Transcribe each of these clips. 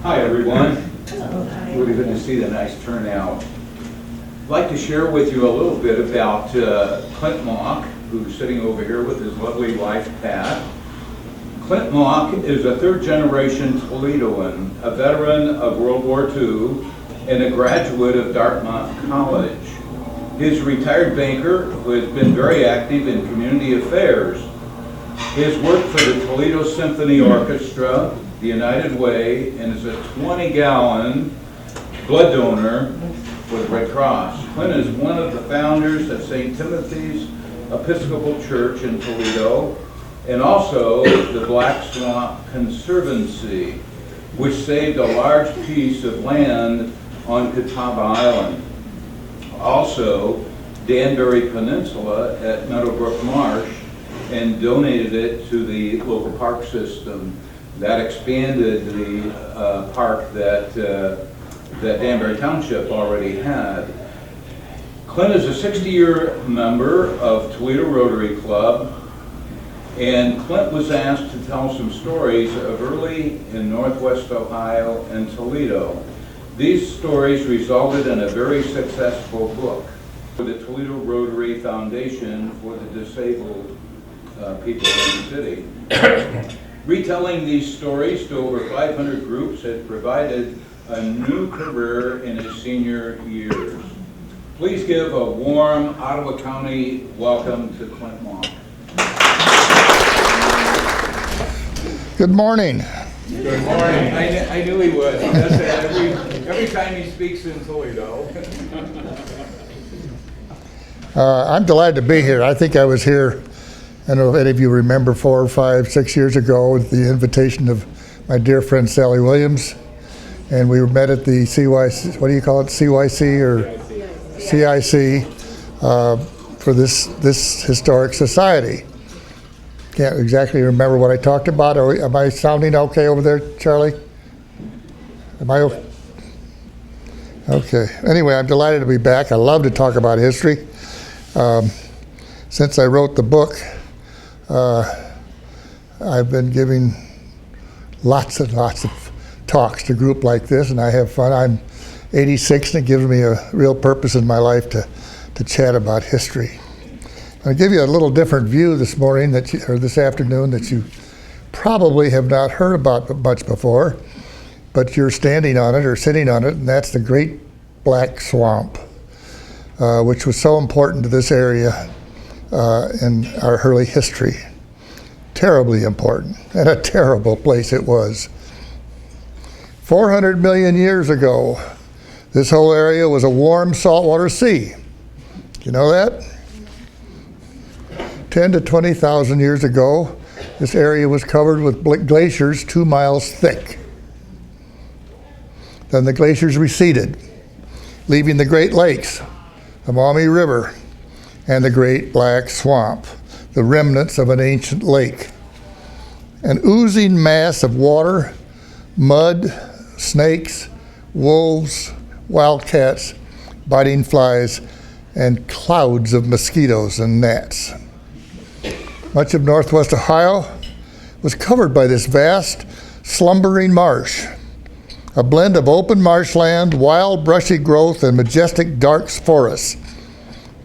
Hi everyone. Hi. Really good to see the nice turnout. I'd like to share with you a little bit about Clint Mach, who's sitting over here with his lovely wife Pat. Clint Mach is a third-generation Toledoan, a veteran of World War II, and a graduate of Dartmouth College. He's a retired banker who has been very active in community affairs. He has worked for the Toledo Symphony Orchestra, the United Way, and is a 20-gallon blood donor for the Red Cross. Clint is one of the founders of St. Timothy's Episcopal Church in Toledo, and also the Black Swamp Conservancy, which saved a large piece of land on Catawba Island. Also, Danbury Peninsula at Meadowbrook Marsh, and donated it to the local park system. That expanded the park that Danbury Township already had. Clint is a 60-year member of Toledo Rotary Club, and Clint was asked to tell some stories of early in Northwest Ohio and Toledo. These stories resulted in a very successful book for the Toledo Rotary Foundation for the Disabled people in the city. Retelling these stories to over 500 groups has provided a new career in his senior years. Please give a warm Ottawa County welcome to Clint Mach. Good morning. Good morning. I knew he would. He does that every time he speaks in Toledo. I'm delighted to be here. I think I was here, I don't know if any of you remember, 4 or 5, 6 years ago with the invitation of my dear friend Sally Williams. And we met at the CYC, what do you call it, CYC or CIC, for this historic society. Can't exactly remember what I talked about. Am I sounding okay over there, Charlie? Am I okay? Okay. Anyway, I'm delighted to be back. I love to talk about history. Since I wrote the book, I've been giving lots and lots of talks to a group like this, and I have fun. I'm 86, and it gives me a real purpose in my life to chat about history. I'll give you a little different view this morning, or this afternoon, that you probably have not heard about much before, but you're standing on it or sitting on it, and that's the Great Black Swamp, which was so important to this area in our early history. Terribly important, and a terrible place it was. 400 million years ago, this whole area was a warm saltwater sea. You know that? 10 to 20,000 years ago, this area was covered with glaciers 2 miles thick. Then the glaciers receded, leaving the Great Lakes, the Maumee River, and the Great Black Swamp, the remnants of an ancient lake. An oozing mass of water, mud, snakes, wolves, wildcats, biting flies, and clouds of mosquitoes and gnats. Much of northwest Ohio was covered by this vast, slumbering marsh, a blend of open marshland, wild brushy growth, and majestic dark forests,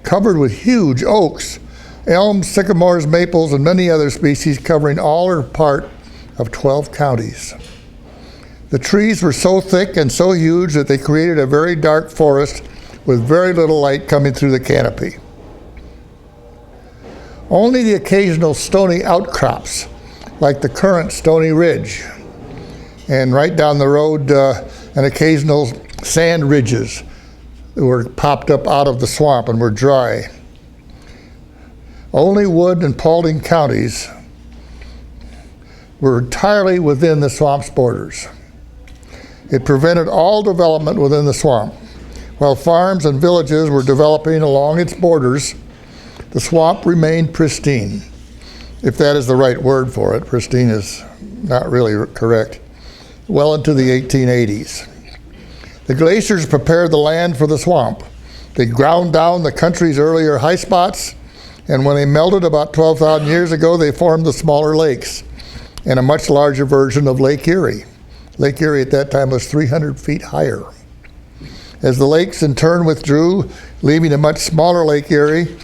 covered with huge oaks, elms, sycamores, maples, and many other species, covering all or part of 12 counties. The trees were so thick and so huge that they created a very dark forest with very little light coming through the canopy. Only the occasional stony outcrops, like the current Stony Ridge, and right down the road, an occasional sand ridges that were popped up out of the swamp and were dry. Only Wood and Paulding counties were entirely within the swamp's borders. It prevented all development within the swamp. While farms and villages were developing along its borders, the swamp remained pristine, if that is the right word for it. Pristine is not really correct. Well into the 1880s. The glaciers prepared the land for the swamp. They ground down the country's earlier high spots, and when they melted about 12,000 years ago, they formed the smaller lakes and a much larger version of Lake Erie, Lake Erie at that time was 300 feet higher. As the lakes in turn withdrew, leaving a much smaller Lake Erie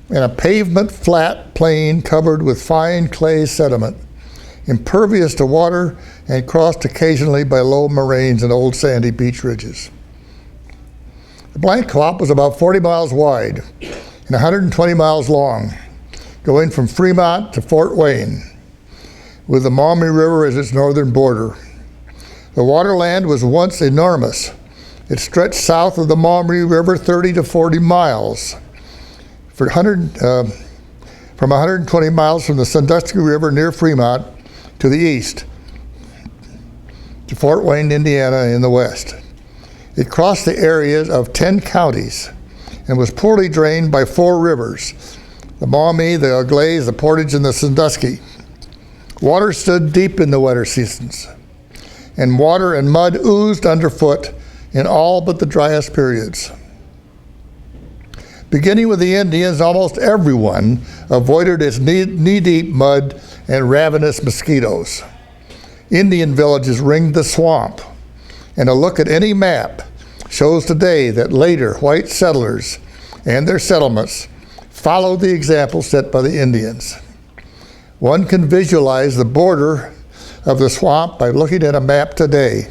and a pavement flat plain covered with fine clay sediment, impervious to water and crossed occasionally by low moraines and old sandy beach ridges. The blank swamp was about 40 miles wide and 120 miles long, going from Fremont to Fort Wayne, with the Maumee River as its northern border. The waterland was once enormous. It stretched south of the Maumee River 30 to 40 miles, from 120 miles from the Sandusky River near Fremont to the east, to Fort Wayne, Indiana in the west. It crossed the areas of 10 counties and was poorly drained by 4 rivers, the Maumee, the Auglaize, the Portage, and the Sandusky. Water stood deep in the wetter seasons, and water and mud oozed underfoot in all but the driest periods. Beginning with the Indians, almost everyone avoided its knee-deep mud and ravenous mosquitoes. Indian villages ringed the swamp, and a look at any map shows today that later white settlers and their settlements followed the example set by the Indians. One can visualize the border of the swamp by looking at a map today.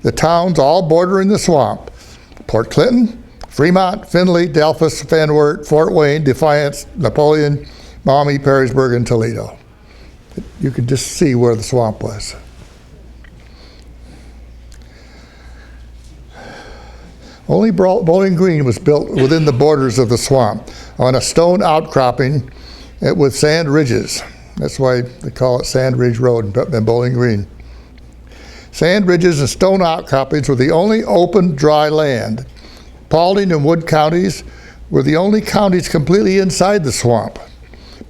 The towns all bordering the swamp: Port Clinton, Fremont, Findlay, Delphus, Van Wert, Fort Wayne, Defiance, Napoleon, Maumee, Perrysburg, and Toledo. You can just see where the swamp was. Only Bowling Green was built within the borders of the swamp on a stone outcropping with sand ridges. That's why they call it Sand Ridge Road in Bowling Green. Sand ridges and stone outcroppings were the only open, dry land. Paulding and Wood counties were the only counties completely inside the swamp.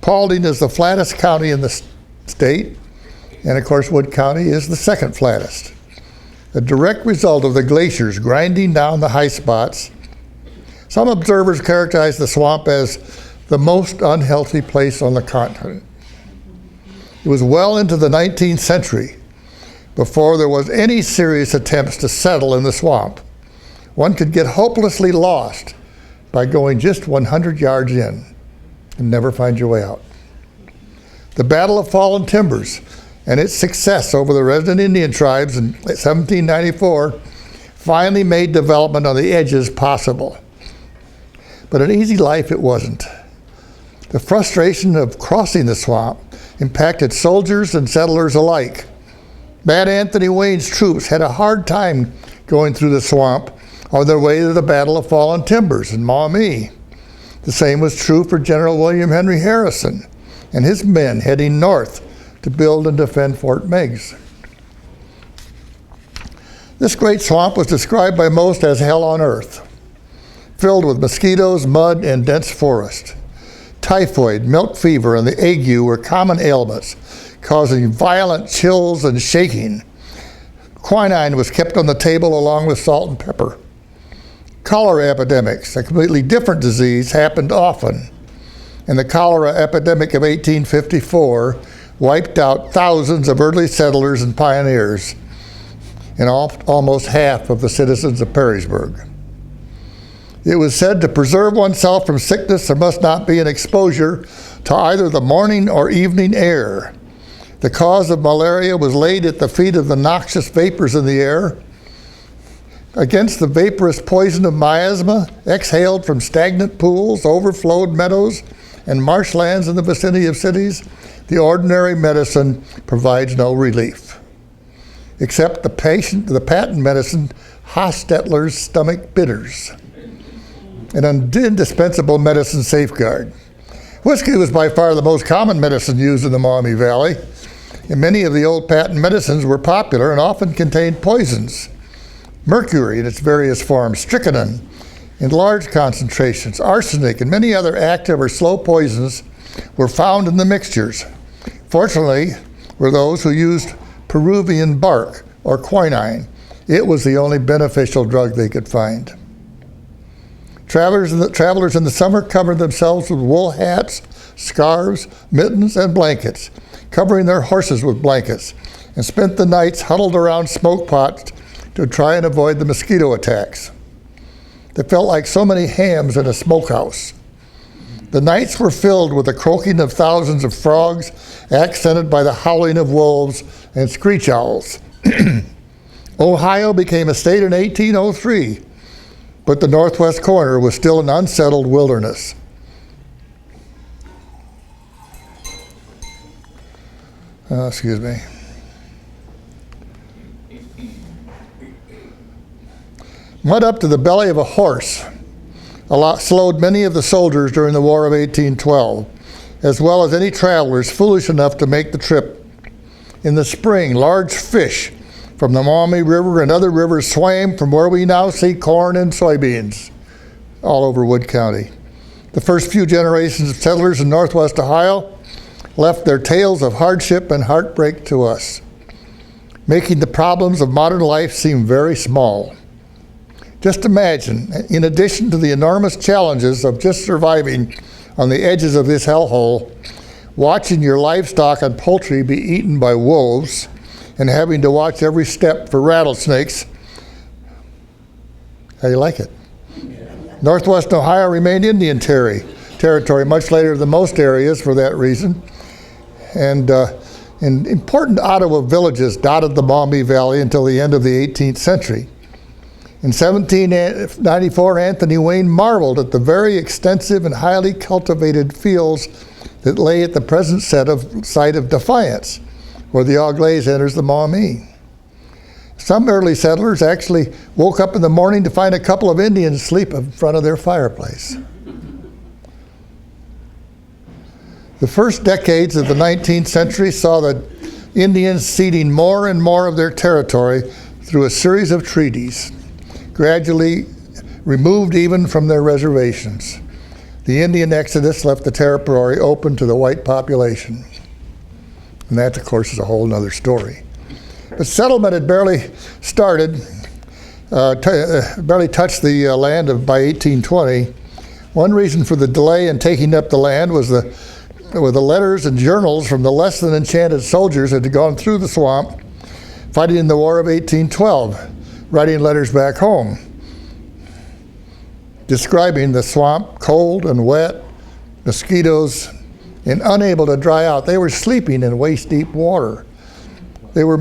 Paulding is the flattest county in the state, and of course Wood County is the second flattest. A direct result of the glaciers grinding down the high spots. Some observers characterize the swamp as the most unhealthy place on the continent. It was well into the 19th century before there was any serious attempts to settle in the swamp. One could get hopelessly lost by going just 100 yards in and never find your way out. The Battle of Fallen Timbers and its success over the resident Indian tribes in 1794 finally made development on the edges possible. But an easy life it wasn't. The frustration of crossing the swamp impacted soldiers and settlers alike. Mad Anthony Wayne's troops had a hard time going through the swamp on their way to the Battle of Fallen Timbers in Maumee. The same was true for General William Henry Harrison and his men heading north to build and defend Fort Meigs. This great swamp was described by most as hell on earth, filled with mosquitoes, mud, and dense forest. Typhoid, milk fever, and the ague were common ailments, causing violent chills and shaking. Quinine was kept on the table along with salt and pepper. Cholera epidemics, a completely different disease, happened often. And the cholera epidemic of 1854 wiped out thousands of early settlers and pioneers and almost half of the citizens of Perrysburg. It was said to preserve oneself from sickness, there must not be an exposure to either the morning or evening air. The cause of malaria was laid at the feet of the noxious vapors in the air. Against the vaporous poison of miasma exhaled from stagnant pools, overflowed meadows, and marshlands in the vicinity of cities, the ordinary medicine provides no relief, except the patent medicine Hostetler's stomach bitters, an indispensable medicine safeguard. Whiskey was by far the most common medicine used in the Maumee Valley, and many of the old patent medicines were popular and often contained poisons. Mercury in its various forms, strychnine in large concentrations, arsenic, and many other active or slow poisons were found in the mixtures. Fortunately, were those who used Peruvian bark or quinine. It was the only beneficial drug they could find. Travelers in the summer covered themselves with wool hats, scarves, mittens, and blankets, covering their horses with blankets, and spent the nights huddled around smoke pots to try and avoid the mosquito attacks. They felt like so many hams in a smokehouse. The nights were filled with the croaking of thousands of frogs, accented by the howling of wolves and screech owls. Ohio became a state in 1803, but the northwest corner was still an unsettled wilderness. Excuse me. Mud up to the belly of a horse slowed many of the soldiers during the War of 1812, as well as any travelers foolish enough to make the trip. In the spring, large fish from the Maumee River and other rivers swam from where we now see corn and soybeans all over Wood County. The first few generations of settlers in northwest Ohio left their tales of hardship and heartbreak to us, making the problems of modern life seem very small. Just imagine, in addition to the enormous challenges of just surviving on the edges of this hellhole, watching your livestock and poultry be eaten by wolves and having to watch every step for rattlesnakes. How do you like it? Northwest Ohio remained Indian territory much later than most areas for that reason. And important Ottawa villages dotted the Maumee Valley until the end of the 18th century. In 1794, Anthony Wayne marveled at the very extensive and highly cultivated fields that lay at the present site of Defiance, where the Auglaize enters the Maumee. Some early settlers actually woke up in the morning to find a couple of Indians asleep in front of their fireplace. The first decades of the 19th century saw the Indians ceding more and more of their territory through a series of treaties, gradually removed even from their reservations. The Indian exodus left the territory open to the white population. And that, of course, is a whole other story. But settlement had barely started, barely touched the land by 1820. One reason for the delay in taking up the land was the letters and journals from the less than enchanted soldiers that had gone through the swamp fighting in the War of 1812. Writing letters back home, describing the swamp cold and wet, mosquitoes, and unable to dry out. They were sleeping in waist-deep water. They were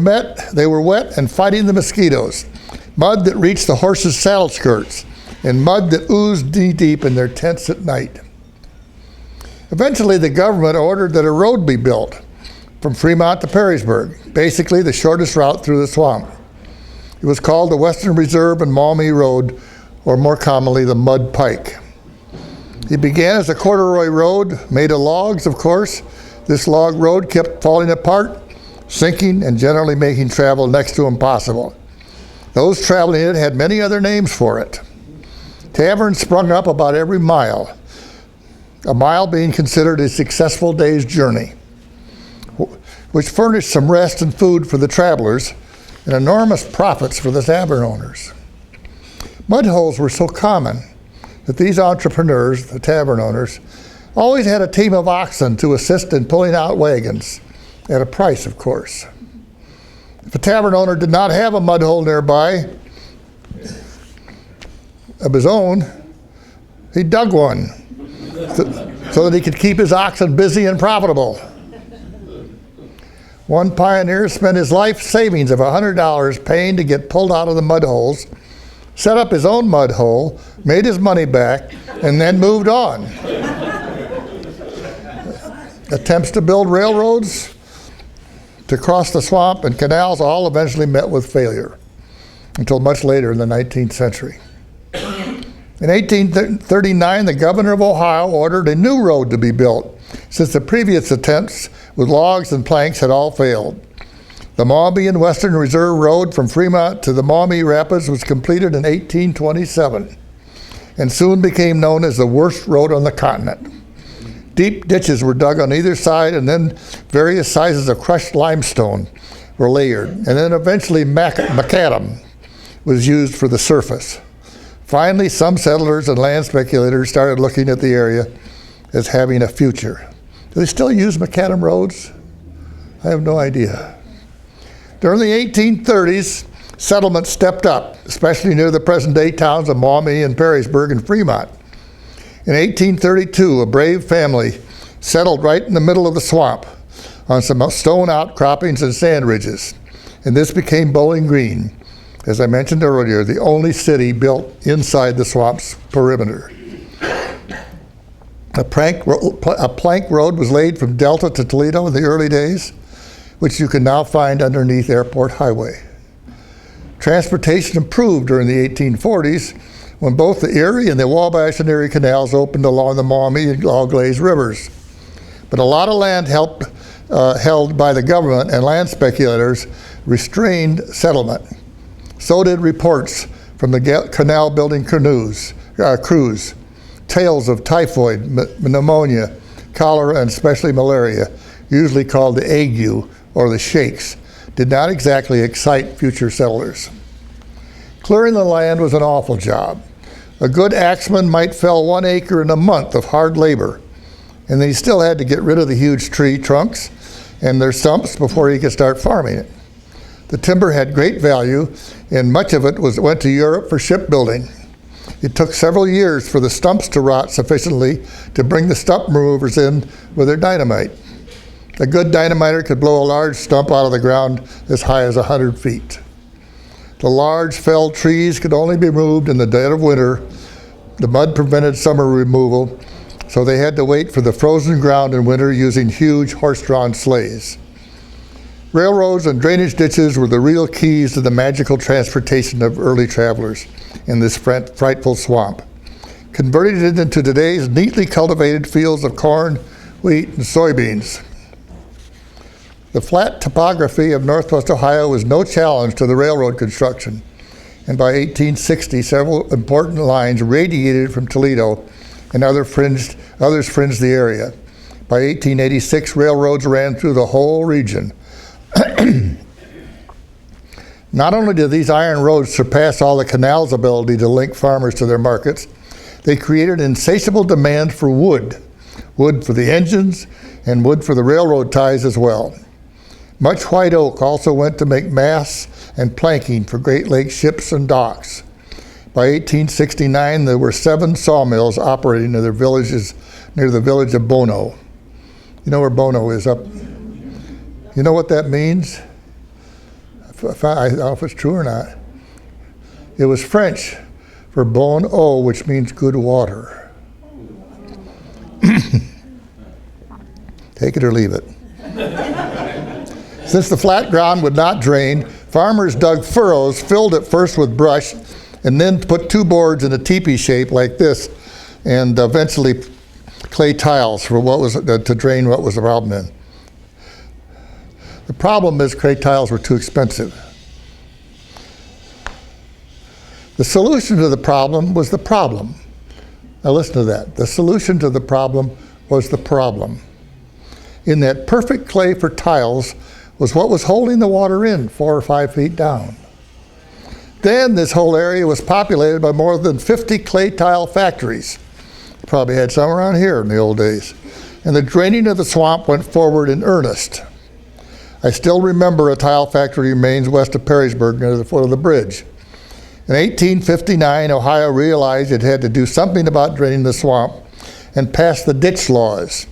wet and fighting the mosquitoes, mud that reached the horses' saddle skirts, and mud that oozed knee-deep in their tents at night. Eventually, the government ordered that a road be built from Fremont to Perrysburg, basically the shortest route through the swamp. It was called the Western Reserve and Maumee Road, or more commonly, the Mud Pike. It began as a corduroy road made of logs, of course. This log road kept falling apart, sinking, and generally making travel next to impossible. Those traveling it had many other names for it. Taverns sprung up about every mile, a mile being considered a successful day's journey, which furnished some rest and food for the travelers and enormous profits for the tavern owners. Mud holes were so common that these entrepreneurs, the tavern owners, always had a team of oxen to assist in pulling out wagons, at a price, of course. If a tavern owner did not have a mud hole nearby of his own, he dug one so that he could keep his oxen busy and profitable. One pioneer spent his life savings of $100 paying to get pulled out of the mud holes, set up his own mud hole, made his money back, and then moved on. Attempts to build railroads to cross the swamp and canals all eventually met with failure until much later in the 19th century. In 1839, the governor of Ohio ordered a new road to be built, since the previous attempts with logs and planks had all failed. The Maumee and Western Reserve Road from Fremont to the Maumee Rapids was completed in 1827 and soon became known as the worst road on the continent. Deep ditches were dug on either side, and then various sizes of crushed limestone were layered, and then eventually macadam was used for the surface. Finally, some settlers and land speculators started looking at the area as having a future. Do they still use macadam roads? I have no idea. During the 1830s, settlements stepped up, especially near the present-day towns of Maumee and Perrysburg and Fremont. In 1832, a brave family settled right in the middle of the swamp on some stone outcroppings and sand ridges, and this became Bowling Green, as I mentioned earlier, the only city built inside the swamp's perimeter. A plank road was laid from Delta to Toledo in the early days, which you can now find underneath Airport Highway. Transportation improved during the 1840s when both the Erie and the Wabash and Erie canals opened along the Maumee and Auglaize rivers. But a lot of land held by the government and land speculators restrained settlement. So did reports from the canal building crews. Tales of typhoid, pneumonia, cholera, and especially malaria, usually called the ague or the shakes, did not exactly excite future settlers. Clearing the land was an awful job. A good axeman might fell 1 acre in a month of hard labor, and then he still had to get rid of the huge tree trunks and their stumps before he could start farming it. The timber had great value, and much of it went to Europe for shipbuilding. It took several years for the stumps to rot sufficiently to bring the stump removers in with their dynamite. A good dynamiter could blow a large stump out of the ground as high as 100 feet. The large felled trees could only be removed in the dead of winter. The mud prevented summer removal, so they had to wait for the frozen ground in winter using huge horse-drawn sleighs. Railroads and drainage ditches were the real keys to the magical transportation of early travelers in this frightful swamp, converting it into today's neatly cultivated fields of corn, wheat, and soybeans. The flat topography of Northwest Ohio was no challenge to the railroad construction, and by 1860, several important lines radiated from Toledo, and others fringed the area. By 1886, railroads ran through the whole region. Not only did these iron roads surpass all the canal's ability to link farmers to their markets, they created insatiable demand for wood for the engines and wood for the railroad ties as well. Much white oak also went to make masts and planking for Great Lakes ships and docks. By 1869, there were 7 sawmills operating in their villages near the village of Bono. You know where Bono is up? You know what that means? I don't know if it's true or not. It was French for bon eau, which means good water. Take it or leave it. Since the flat ground would not drain, farmers dug furrows, filled it first with brush, and then put 2 boards in a teepee shape like this, and eventually clay tiles for to drain what was the problem in. The problem is clay tiles were too expensive. The solution to the problem was the problem. Now listen to that. The solution to the problem was the problem. In that perfect clay for tiles was what was holding the water in 4 or 5 feet down. Then this whole area was populated by more than 50 clay tile factories. Probably had some around here in the old days. And the draining of the swamp went forward in earnest. I still remember a tile factory remains west of Perrysburg near the foot of the bridge. In 1859, Ohio realized it had to do something about draining the swamp and passed the ditch laws.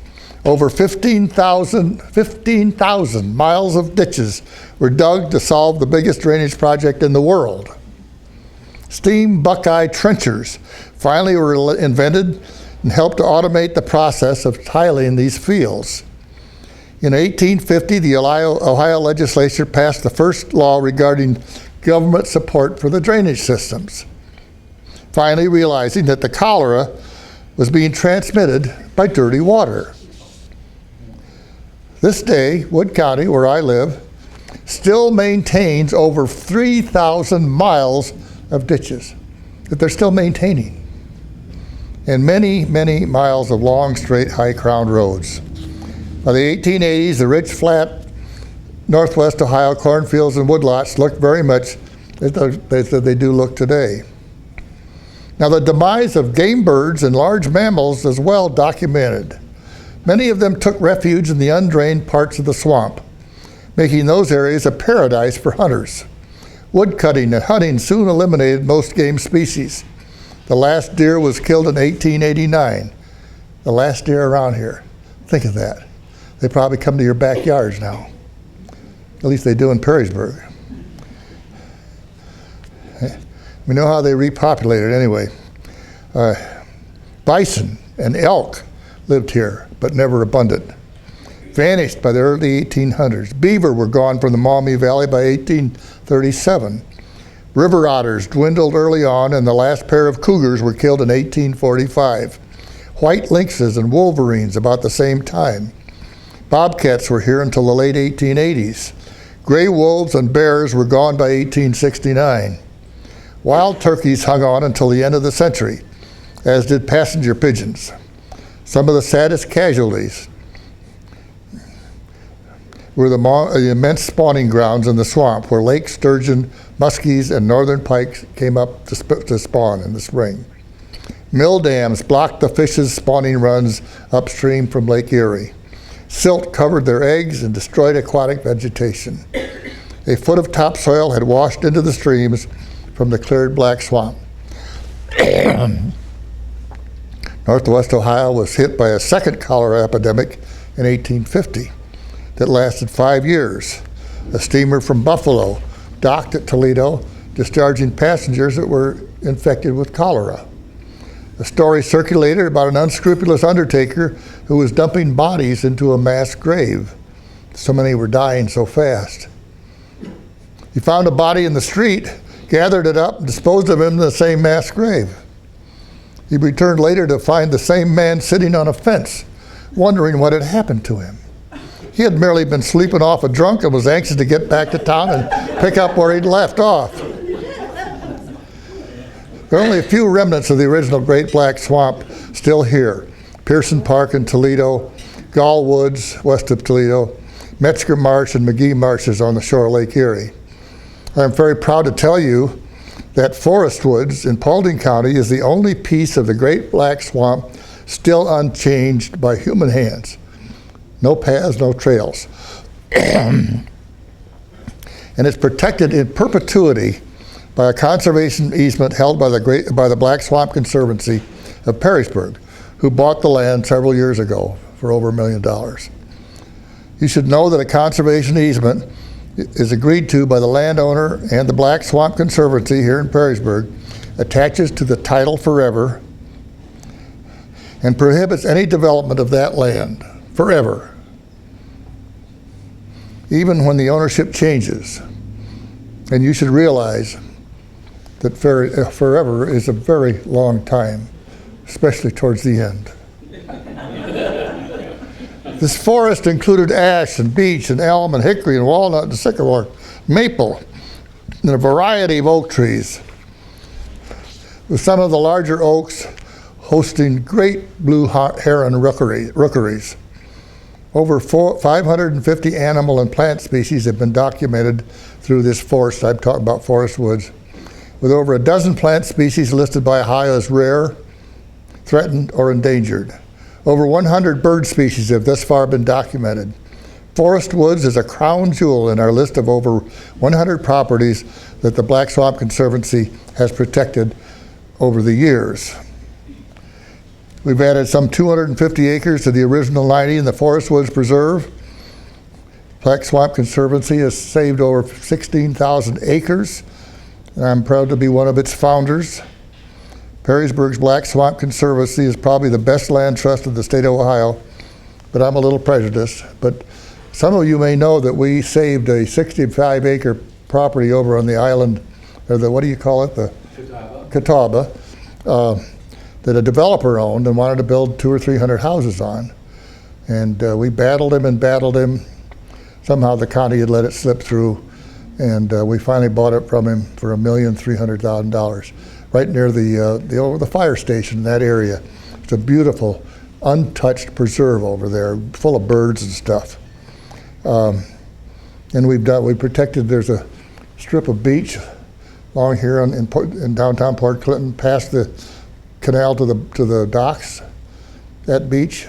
Over 15,000 miles of ditches were dug to solve the biggest drainage project in the world. Steam Buckeye trenchers finally were invented and helped to automate the process of tiling these fields. In 1850, the Ohio legislature passed the first law regarding government support for the drainage systems, finally realizing that the cholera was being transmitted by dirty water. This day, Wood County, where I live, still maintains over 3,000 miles of ditches that they're still maintaining, and many, many miles of long, straight, high-crowned roads. By the 1880s, the rich, flat, Northwest Ohio cornfields and woodlots looked very much as they do look today. Now, the demise of game birds and large mammals is well documented. Many of them took refuge in the undrained parts of the swamp. making those areas a paradise for hunters. Woodcutting and hunting soon eliminated most game species. The last deer was killed in 1889. The last deer around here. Think of that. They probably come to your backyards now. At least they do in Perrysburg. We know how they repopulated anyway. Bison and elk lived here, but never abundant. Vanished by the early 1800s. Beaver were gone from the Maumee Valley by 1837. River otters dwindled early on, and the last pair of cougars were killed in 1845. White lynxes and wolverines about the same time. Bobcats were here until the late 1880s. Gray wolves and bears were gone by 1869. Wild turkeys hung on until the end of the century, as did passenger pigeons. Some of the saddest casualties were the immense spawning grounds in the swamp where lake sturgeon, muskies, and northern pikes came up to spawn in the spring. Mill dams blocked the fish's spawning runs upstream from Lake Erie. Silt covered their eggs and destroyed aquatic vegetation. A foot of topsoil had washed into the streams from the cleared black swamp. Northwest Ohio was hit by a second cholera epidemic in 1850 that lasted 5 years. A steamer from Buffalo docked at Toledo, discharging passengers that were infected with cholera. A story circulated about an unscrupulous undertaker who was dumping bodies into a mass grave. So many were dying so fast. He found a body in the street, gathered it up, and disposed of him in the same mass grave. He returned later to find the same man sitting on a fence, wondering what had happened to him. He had merely been sleeping off a drunk and was anxious to get back to town and pick up where he'd left off. There are only a few remnants of the original Great Black Swamp still here. Pearson Park in Toledo, Gall Woods west of Toledo, Metzger Marsh and McGee Marshes on the shore of Lake Erie. I'm very proud to tell you that Forest Woods in Paulding County is the only piece of the Great Black Swamp still unchanged by human hands. No paths, no trails. And it's protected in perpetuity by a conservation easement held by the Black Swamp Conservancy of Perrysburg, who bought the land several years ago for over $1 million. You should know that a conservation easement is agreed to by the landowner and the Black Swamp Conservancy here in Perrysburg, attaches to the title forever, and prohibits any development of that land forever, even when the ownership changes. And you should realize that forever is a very long time, especially towards the end. This forest included ash and beech and elm and hickory and walnut and sycamore, maple, and a variety of oak trees, with some of the larger oaks hosting great blue heron rookeries. Over 550 animal and plant species have been documented through this forest. I'm talking about Forest Woods, with over a dozen plant species listed by Ohio as rare, threatened, or endangered. Over 100 bird species have thus far been documented. Forest Woods is a crown jewel in our list of over 100 properties that the Black Swamp Conservancy has protected over the years. We've added some 250 acres to the original 90 in the Forest Woods Preserve. Black Swamp Conservancy has saved over 16,000 acres, and I'm proud to be one of its founders. Perrysburg's Black Swamp Conservancy is probably the best land trust in the state of Ohio, but I'm a little prejudiced. But some of you may know that we saved a 65-acre property over on the island, or the, what do you call it? The Catawba, that a developer owned and wanted to build 200 or 300 houses on. And we battled him. Somehow the county had let it slip through, and we finally bought it from him for $1,300,000. Right near the fire station in that area. It's a beautiful, untouched preserve over there, full of birds and stuff. And we protected. There's a strip of beach along here in downtown Port Clinton, past the canal to the docks. That beach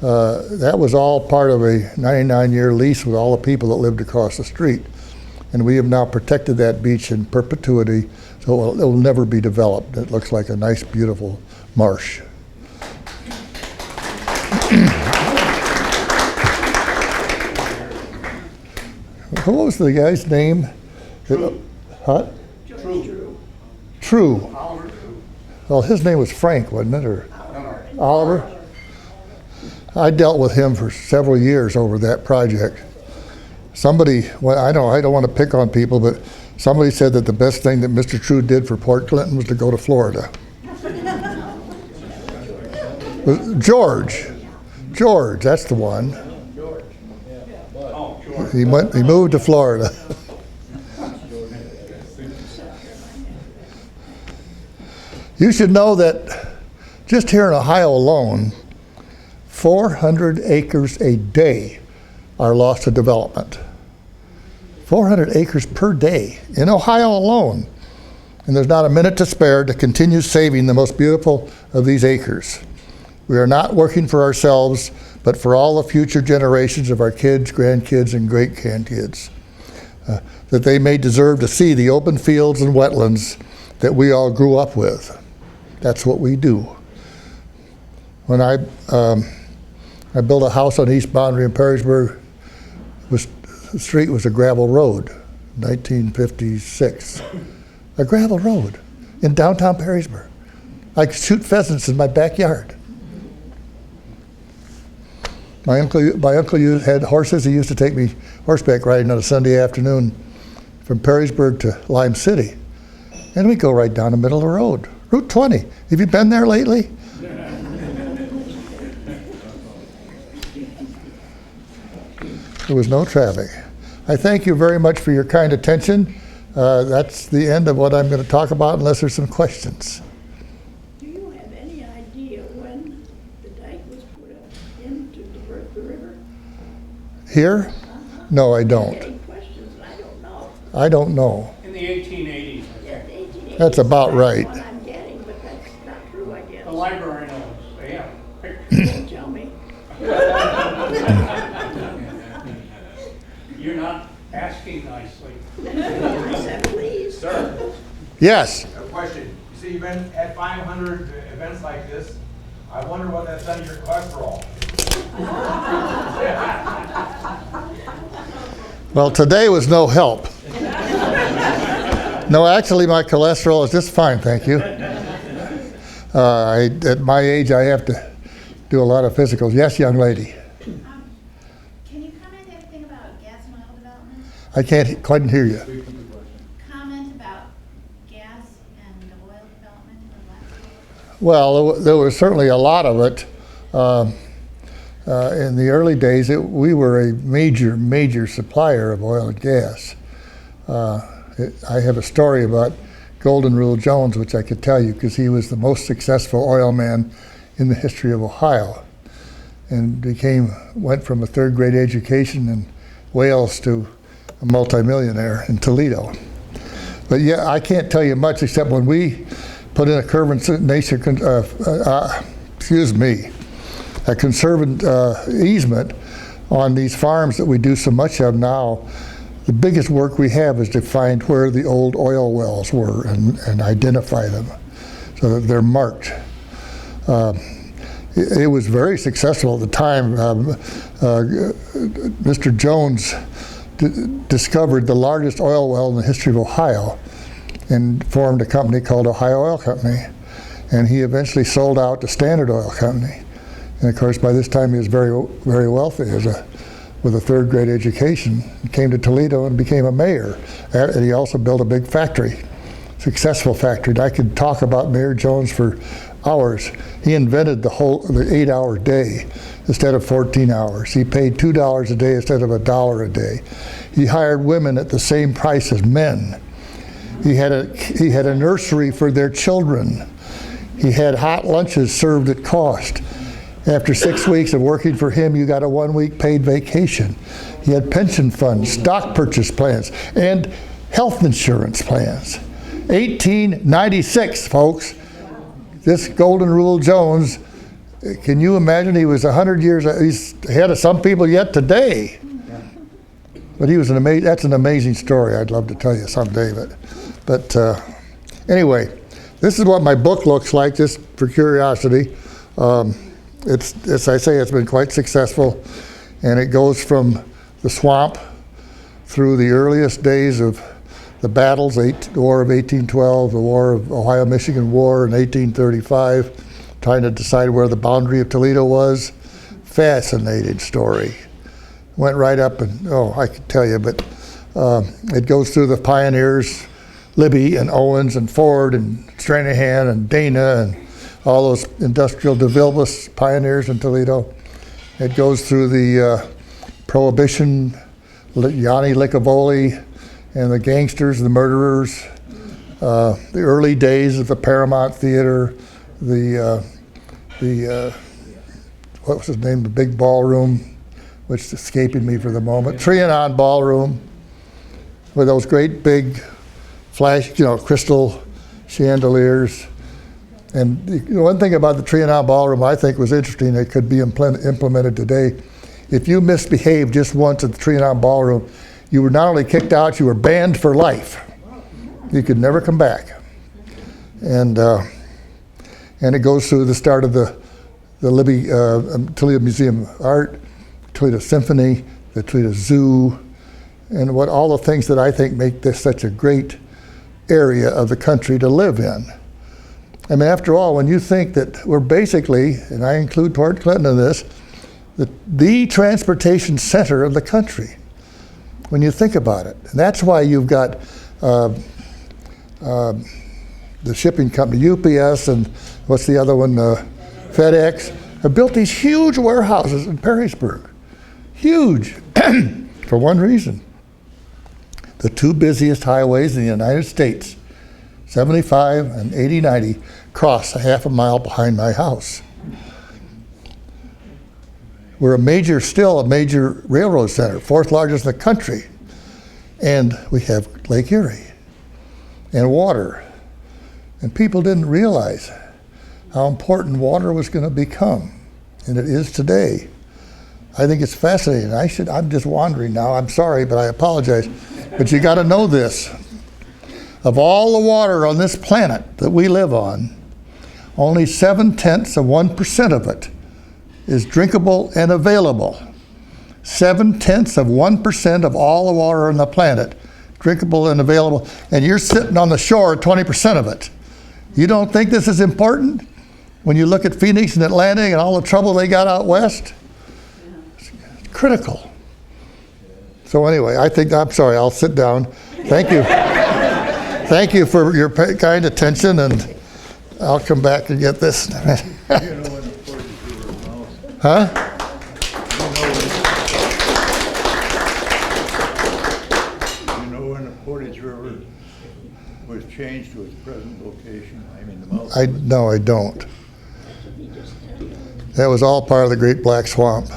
That was all part of a 99-year lease with all the people that lived across the street. And we have now protected that beach in perpetuity, so it will never be developed. It looks like a nice, beautiful marsh. What was the guy's name? Huh? True. Well, his name was Frank, wasn't it, or Oliver? I dealt with him for several years over that project. Somebody, well, I don't want to pick on people, but somebody said that the best thing that Mr. True did for Port Clinton was to go to Florida. George, that's the one. He moved to Florida. You should know that just here in Ohio alone, 400 acres a day are lost to development. 400 acres per day in Ohio alone. And there's not a minute to spare to continue saving the most beautiful of these acres. We are not working for ourselves, but for all the future generations of our kids, grandkids, and great-grandkids, that they may deserve to see the open fields and wetlands that we all grew up with. That's what we do. When I built a house on East Boundary in Perrysburg, the street was a gravel road, 1956. A gravel road in downtown Perrysburg. I could shoot pheasants in my backyard. My uncle had horses. He used to take me horseback riding on a Sunday afternoon from Perrysburg to Lime City. And we'd go right down the middle of the road, Route 20. Have you been there lately? There was no traffic. I thank you very much for your kind attention. That's the end of what I'm going to talk about, unless there's some questions. Do you have any idea when the dike was put up in to divert the river? Here? No, I don't. I'm getting questions, and I don't know. I don't know. In the 1880s, Yeah, the 1880s. That's about right. That's what I'm getting, but that's not true, I guess. the library knows. They have pictures. Don't tell me. You're not asking nicely. Please. Sir, Yes. a question. You see, you've been at 500 events like this. I wonder what that's done to your cholesterol. Well, today was no help. No, actually, my cholesterol is just fine, thank you. At my age, I have to do a lot of physicals. Yes, young lady. Can you comment anything about gas and oil development? I can't quite hear you. Comment about gas and oil development in the last year? Well, there was certainly a lot of it. In the early days, we were a major supplier of oil and gas. I have a story about Golden Rule Jones, which I could tell you, because he was the most successful oil man in the history of Ohio, and went from a third grade education in Wales to a multimillionaire in Toledo. But yeah, I can't tell you much except when we put in a conservant easement on these farms that we do so much of now. The biggest work we have is to find where the old oil wells were and identify them so that they're marked. It was very successful at the time. Mr. Jones discovered the largest oil well in the history of Ohio and formed a company called Ohio Oil Company. And he eventually sold out to Standard Oil Company. And of course, by this time he was very, very wealthy with a third grade education. He came to Toledo and became a mayor. And he also built a big factory, successful factory. And I could talk about Mayor Jones for hours. He invented the 8-hour day instead of 14 hours. He paid $2 a day instead of $1 a day. He hired women at the same price as men. He had a nursery for their children. He had hot lunches served at cost. After 6 weeks of working for him, you got a 1-week paid vacation. He had pension funds, stock purchase plans, and health insurance plans. 1896, folks. This Golden Rule Jones Can you imagine? He was 100 years, he's ahead of some people yet today. But he was that's an amazing story. I'd love to tell you someday. But anyway, this is what my book looks like, just for curiosity. It's, as I say, it's been quite successful. And it goes from the swamp through the earliest days of the battles, the War of 1812, the War of Ohio-Michigan War in 1835, trying to decide where the boundary of Toledo was. Fascinating story. Went right up and, I could tell you, but it goes through the pioneers, Libby and Owens and Ford and Stranahan and Dana and all those industrial DeVilbiss pioneers in Toledo. It goes through the Prohibition, Yanni Licavoli and the gangsters, the murderers, the early days of the Paramount Theater, the what was his name, the big ballroom, which is escaping me for the moment, Trianon Ballroom, with those great big flash, crystal chandeliers. And one thing about the Trianon Ballroom I think was interesting, it could be implemented today. If you misbehaved just once at the Trianon Ballroom, you were not only kicked out, you were banned for life. You could never come back. And it goes through the start of the Libby Toledo Museum of Art, Toledo Symphony, the Toledo Zoo, and all the things that I think make this such a great area of the country to live in. I mean, after all, when you think that we're basically, and I include Port Clinton in this, the transportation center of the country, when you think about it. And that's why you've got the shipping company, UPS, and what's the other one, FedEx, have built these huge warehouses in Perrysburg. Huge, for one reason. The two busiest highways in the United States, 75 and 80-90, cross a half a mile behind my house. We're still a major railroad center, fourth largest in the country. And we have Lake Erie and water. And people didn't realize how important water was going to become, and it is today. I think it's fascinating. I'm just wandering now. I'm sorry, but I apologize. But you got to know this. Of all the water on this planet that we live on, only 0.7% of it is drinkable and available. 0.7% of all the water on the planet, drinkable and available, and you're sitting on the shore at 20% of it. You don't think this is important? When you look at Phoenix and Atlantic and all the trouble they got out west? It's critical. So anyway, I'm sorry, I'll sit down. Thank you. Thank you for your kind attention, and I'll come back and get this. Huh? You know when the Portage River was changed to its present location? I mean, the mouth. No, I don't. That was all part of the Great Black Swamp.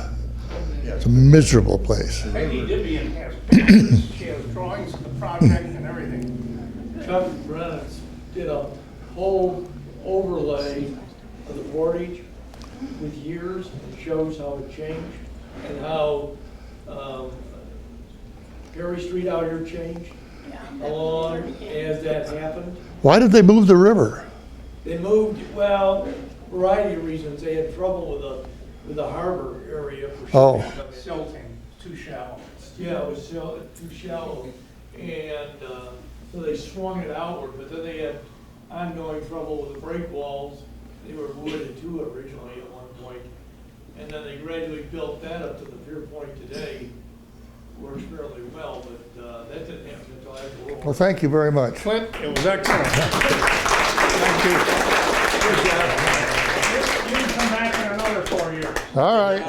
It's a miserable place. Peggy Dibbian has pictures, she has drawings of the project and everything. Chuck Brennan did a whole overlay of the Portage with years, and shows how it changed and how Perry Street out here changed along as that happened. Why did they move the river? They moved, variety of reasons. They had trouble with the harbor area for Oh. shipping. Silting, too shallow. Yeah, it was too shallow, and so they swung it outward, but then they had ongoing trouble with the breakwalls. They were wooded too originally at one point, and then they gradually built that up to the pier point today. Works fairly well, but that didn't happen until after World War. Well, thank you very much. Clint, it was excellent. Thank you. Good job. You can come back in another 4 years. All right.